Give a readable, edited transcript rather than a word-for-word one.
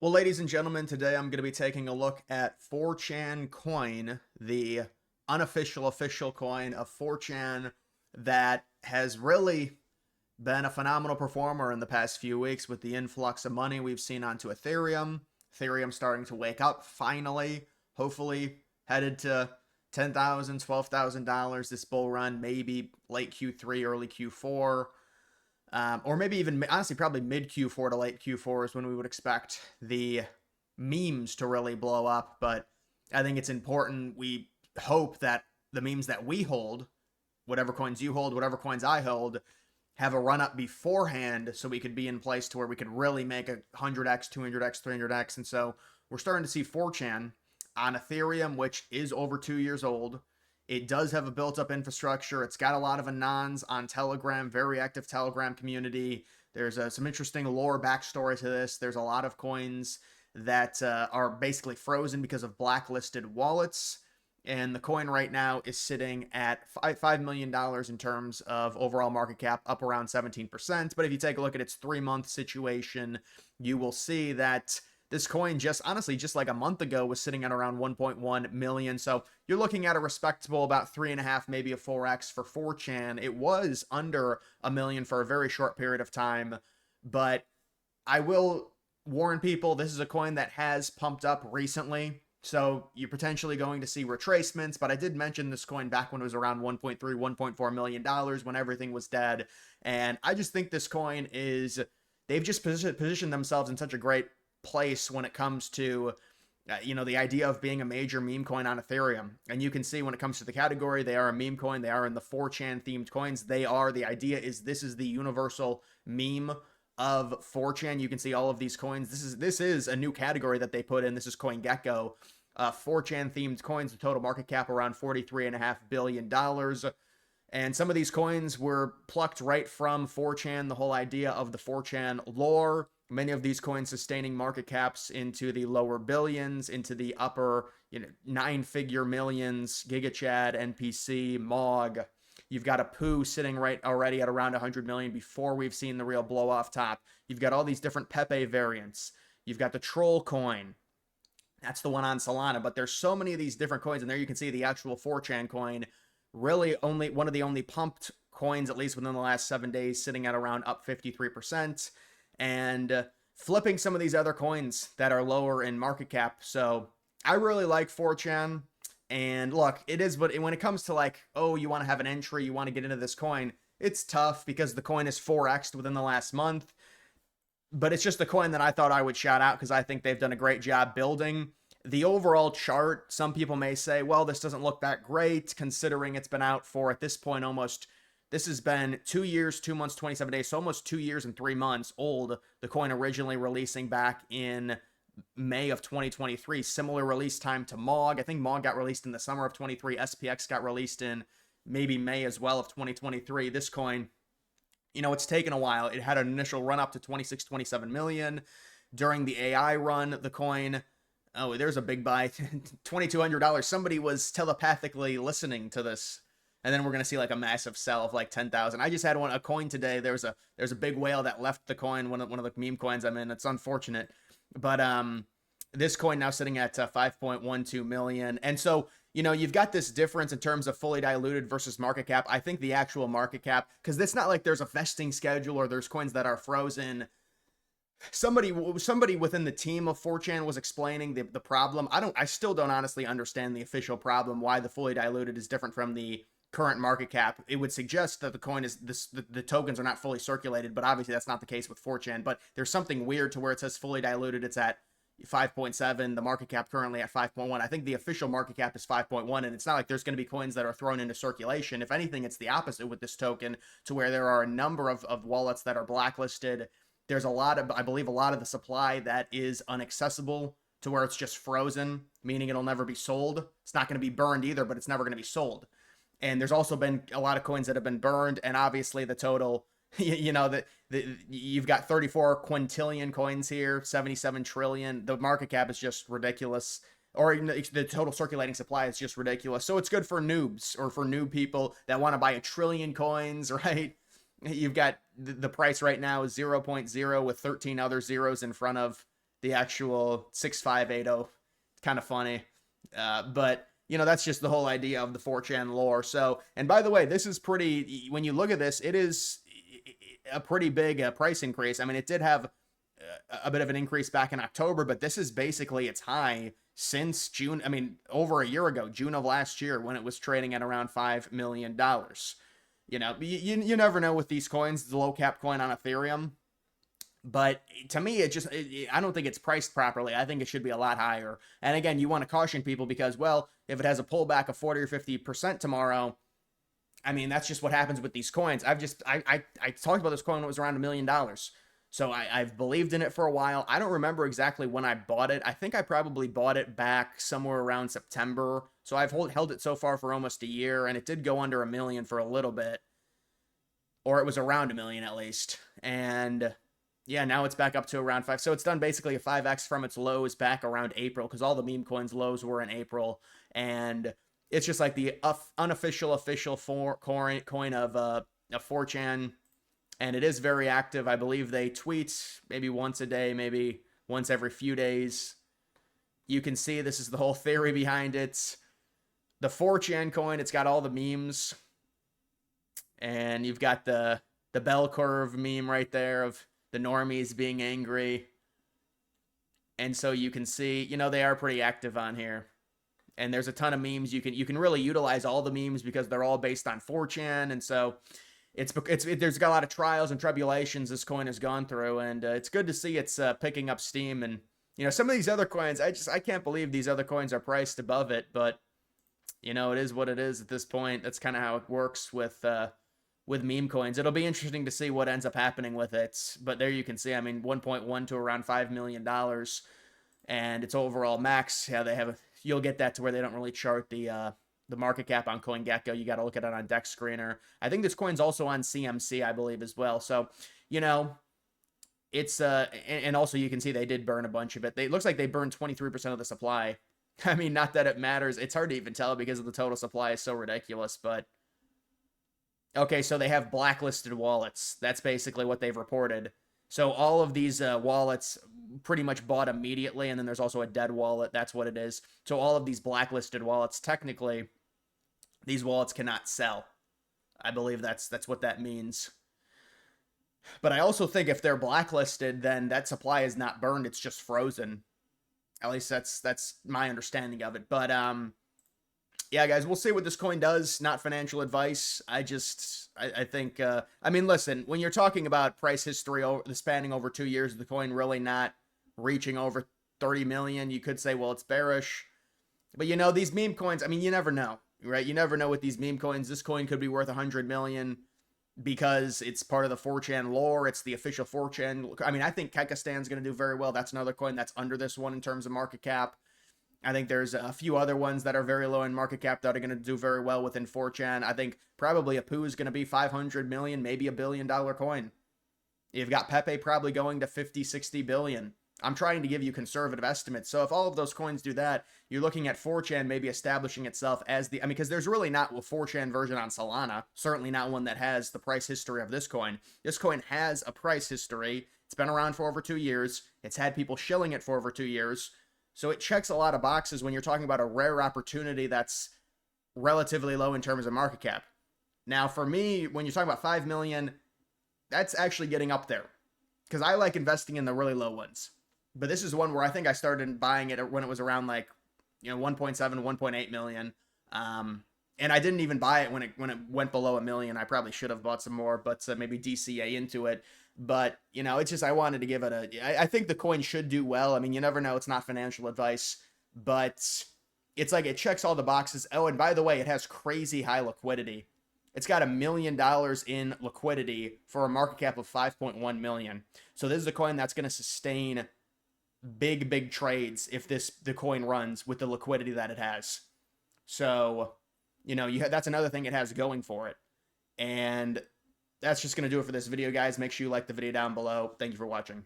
Well, ladies and gentlemen, today I'm going to be taking a look at 4chan coin, the unofficial official coin of 4chan that has really been a phenomenal performer in the past few weeks with the influx of money we've seen onto Ethereum. Ethereum starting to wake up finally, hopefully headed to $10,000, $12,000 this bull run, maybe late Q3, early Q4. Or maybe even, honestly, probably mid Q4 to late Q4 is when we would expect the memes to really blow up. But I think it's important. We hope that the memes that we hold, whatever coins you hold, whatever coins I hold, have a run up beforehand so we could be in place to where we could really make a 100x, 200x, 300x. And so we're starting to see 4chan on Ethereum, which is over 2 years old. It does have a built-up infrastructure. It's got a lot of anons on Telegram, very active Telegram community. There's some interesting lore backstory to this. There's a lot of coins that are basically frozen because of blacklisted wallets. And the coin right now is sitting at $5 million in terms of overall market cap, up around 17%. But if you take a look at its 3-month situation, you will see that this coin just honestly, just like a month ago, was sitting at around 1.1 million. So you're looking at a respectable about 3.5, maybe a 4x for 4chan. It was under a million for a very short period of time. But I will warn people, this is a coin that has pumped up recently. So you're potentially going to see retracements. But I did mention this coin back when it was around 1.3, $1.4 million when everything was dead. And I just think this coin is, they've just positioned themselves in such a great place when it comes to the idea of being a major meme coin on Ethereum. And you can see when it comes to the category, they are a meme coin. They are in the 4chan themed coins. The idea is this is the universal meme of 4chan. You can see all of these coins. This is a new category that they put in. This is CoinGecko. 4chan themed coins, the total market cap around $43.5 billion. And some of these coins were plucked right from 4chan, the whole idea of the 4chan lore. Many of these coins sustaining market caps into the lower billions, into the upper 9-figure millions. GigaChad, NPC, Mog. You've got a Poo sitting right already at around 100 million before we've seen the real blow off top. You've got all these different Pepe variants. You've got the Troll coin. That's the one on Solana. But there's so many of these different coins. And there you can see the actual 4chan coin. Really only one of the only pumped coins, at least within the last 7 days, sitting at around up 53%. And flipping some of these other coins that are lower in market cap. So I really like 4chan. And look, it is, but when it comes to like, oh, you want to have an entry, you want to get into this coin, it's tough because the coin is 4x'd within the last month. But it's just a coin that I thought I would shout out because I think they've done a great job building the overall chart. Some people may say, well, this doesn't look that great considering it's been out for, at this point, almost, this has been 2 years, 2 months, 27 days, so almost 2 years and 3 months old. The coin originally releasing back in May of 2023, similar release time to Mog. I think Mog got released in the summer of 23. SPX got released in maybe May as well of 2023. This coin, it's taken a while. It had an initial run up to 26, 27 million. During the AI run, the coin, oh, there's a big buy, $2,200. Somebody was telepathically listening to this. And then we're going to see like a massive sell of like 10,000. I just had a coin today. There's a big whale that left the coin, one of the meme coins I'm in. It's unfortunate. But this coin now sitting at 5.12 million. And so, you've got this difference in terms of fully diluted versus market cap. I think the actual market cap, because it's not like there's a vesting schedule or there's coins that are frozen. Somebody within the team of 4chan was explaining the problem. I still don't honestly understand the official problem, why the fully diluted is different from the current market cap. It would suggest that the coin is the tokens are not fully circulated, but obviously that's not the case with 4chan. But there's something weird to where it says fully diluted. It's at 5.7. The market cap currently at 5.1. I think the official market cap is 5.1, and it's not like there's going to be coins that are thrown into circulation. If anything, it's the opposite with this token, to where there are a number of wallets that are blacklisted. There's I believe a lot of the supply that is inaccessible, to where it's just frozen, meaning it'll never be sold. It's not going to be burned either, but it's never going to be sold. And there's also been a lot of coins that have been burned, and obviously the total, you've got 34 quintillion coins here, 77 trillion. The market cap is just ridiculous, or the total circulating supply is just ridiculous. So it's good for noobs or for new people that want to buy 1 trillion coins, right? You've got the price right now is 0.0 with 13 other zeros in front of the actual 6580. It's kind of funny. But you know, that's just the whole idea of the 4chan lore. So, and by the way, this is pretty, when you look at this, it is a pretty big price increase. I mean, it did have a bit of an increase back in October, but this is basically its high since June. I mean, over a year ago, June of last year, when it was trading at around $5 million. You know, you never know with these coins, the low cap coin on Ethereum. But to me, I don't think it's priced properly. I think it should be a lot higher. And again, you want to caution people because, well, if it has a pullback of 40 or 50% tomorrow, I mean, that's just what happens with these coins. I talked about this coin when it was around $1 million. So I've believed in it for a while. I don't remember exactly when I bought it. I think I probably bought it back somewhere around September. So I've held it so far for almost a year, and it did go under $1 million for a little bit. Or it was around $1 million at least. And yeah, now it's back up to around 5. So it's done basically a 5x from its lows back around April, because all the meme coins lows were in April. And it's just like the unofficial official coin of 4chan. And it is very active. I believe they tweet maybe once a day, maybe once every few days. You can see this is the whole theory behind it. The 4chan coin, it's got all the memes. And you've got the bell curve meme right there of the normies being angry. And so you can see, you know, they are pretty active on here. And there's a ton of memes. You can really utilize all the memes because they're all based on 4chan. And so there's got a lot of trials and tribulations this coin has gone through, and it's good to see it's picking up steam. And you know, some of these other coins, I can't believe these other coins are priced above it, but you know, it is what it is at this point. That's kind of how it works with meme coins. It'll be interesting to see what ends up happening with it. But there you can see, I mean, 1.1 to around $5 million, and its overall max. Yeah, you'll get that to where they don't really chart the market cap on CoinGecko. You got to look at it on Dex Screener. I think this coin's also on CMC, I believe, as well. So, you know, it's and also you can see they did burn a bunch of it. It looks like they burned 23% of the supply. I mean, not that it matters. It's hard to even tell because of the total supply is so ridiculous, but okay, so they have blacklisted wallets. That's basically what they've reported. So all of these wallets pretty much bought immediately, and then there's also a dead wallet. That's what it is. So all of these blacklisted wallets, technically, these wallets cannot sell. I believe that's what that means. But I also think if they're blacklisted, then that supply is not burned. It's just frozen. At least that's my understanding of it. But yeah, guys, we'll see what this coin does. Not financial advice. I think, I mean, listen, when you're talking about price history spanning over 2 years, the coin really not reaching over 30 million, you could say, well, it's bearish. But, you know, these meme coins, I mean, you never know, right? You never know with these meme coins. This coin could be worth 100 million because it's part of the 4chan lore. It's the official 4chan. I mean, I think Kekistan's going to do very well. That's another coin that's under this one in terms of market cap. I think there's a few other ones that are very low in market cap that are going to do very well within 4chan. I think probably Apu is going to be 500 million, maybe $1 billion coin. You've got Pepe probably going to 50, 60 billion. I'm trying to give you conservative estimates. So if all of those coins do that, you're looking at 4chan maybe establishing itself as I mean, because there's really not a 4chan version on Solana. Certainly not one that has the price history of this coin. This coin has a price history. It's been around for over 2 years. It's had people shilling it for over 2 years. So it checks a lot of boxes when you're talking about a rare opportunity that's relatively low in terms of market cap. Now, for me, when you're talking about 5 million, that's actually getting up there because I like investing in the really low ones. But this is one where I think I started buying it when it was around like, you know, 1.7, 1.8 million. And I didn't even buy it when it went below $1 million. I probably should have bought some more, but maybe DCA into it. But, you know, it's just I wanted to give it I think the coin should do well. I mean, you never know. It's not financial advice. But it's like it checks all the boxes. Oh, and by the way, it has crazy high liquidity. It's got $1 million in liquidity for a market cap of 5.1 million. So this is a coin that's going to sustain big trades if the coin runs with the liquidity that it has. So, you know, that's another thing it has going for it. And that's just going to do it for this video, guys. Make sure you like the video down below. Thank you for watching.